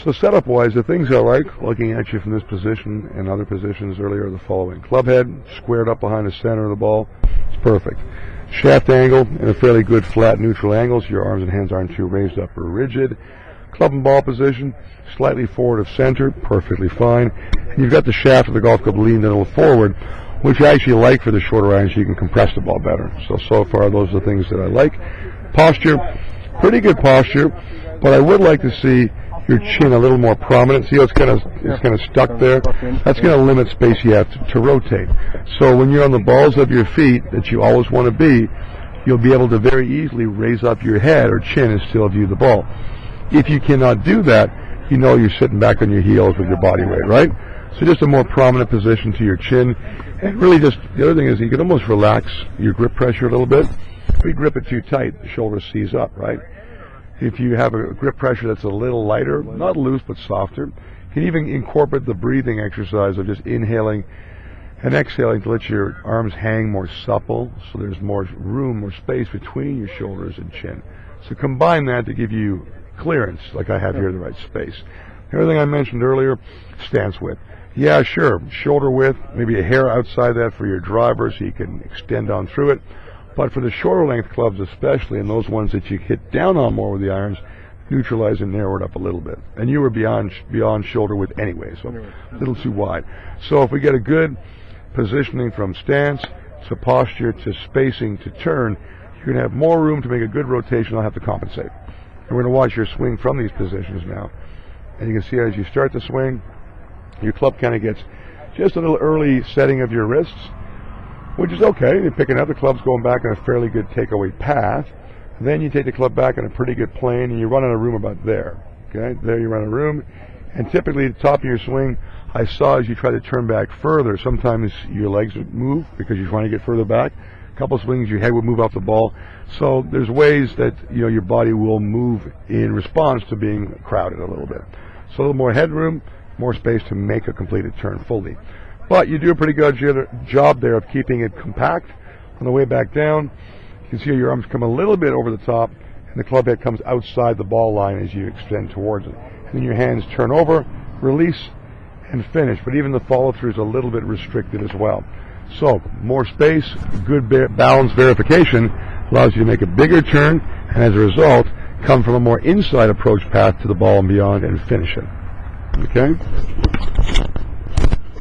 So setup-wise, the things I like looking at you from this position and other positions earlier are the following. Club head squared up behind the center of the ball. It's perfect. Shaft angle in a fairly good flat neutral angle, so your arms and hands aren't too raised up or rigid. Club and ball position, slightly forward of center, perfectly fine. And you've got the shaft of the golf club leaned a little forward, which I actually like for the shorter irons so you can compress the ball better. So far, those are the things that I like. Posture, pretty good posture, but I would like to see your chin a little more prominent. See how it's kind of stuck there? That's going to limit space you have to rotate. So when you're on the balls of your feet that you always want to be, you'll be able to very easily raise up your head or chin and still view the ball. If you cannot do that, you know you're sitting back on your heels with your body weight, right? So just a more prominent position to your chin. And really just, the other thing is you can almost relax your grip pressure a little bit. If you grip it too tight, the shoulder seize up, right? If you have a grip pressure that's a little lighter, not loose but softer, you can even incorporate the breathing exercise of just inhaling and exhaling to let your arms hang more supple, so there's more room, more space between your shoulders and chin. So combine that to give you clearance, like I have here in the right space. Everything I mentioned earlier, stance width. Yeah, sure, shoulder width, maybe a hair outside that for your driver so you can extend on through it. But for the shorter length clubs especially, and those ones that you hit down on more with the irons, neutralize and narrow it up a little bit. And you were beyond shoulder width anyway, so a little too wide. So if we get a good positioning from stance to posture to spacing to turn, you're going to have more room to make a good rotation. I'll have to compensate. And we're going to watch your swing from these positions now. And you can see as you start the swing, your club kind of gets just a little early setting of your wrists, which is okay. You're picking up, the club's going back on a fairly good takeaway path. Then you take the club back on a pretty good plane, and you run out of room about there. Okay, there you run out of room. And typically, at the top of your swing, I saw as you try to turn back further, sometimes your legs would move because you're trying to get further back. A couple of swings, your head would move off the ball. So there's ways that your body will move in response to being crowded a little bit. So a little more headroom, more space to make a completed turn fully. But you do a pretty good job there of keeping it compact. On the way back down, you can see your arms come a little bit over the top, and the club head comes outside the ball line as you extend towards it. And then your hands turn over, release, and finish. But even the follow-through is a little bit restricted as well. So more space, good balance verification allows you to make a bigger turn, and as a result, come from a more inside approach path to the ball and beyond and finish it. Okay?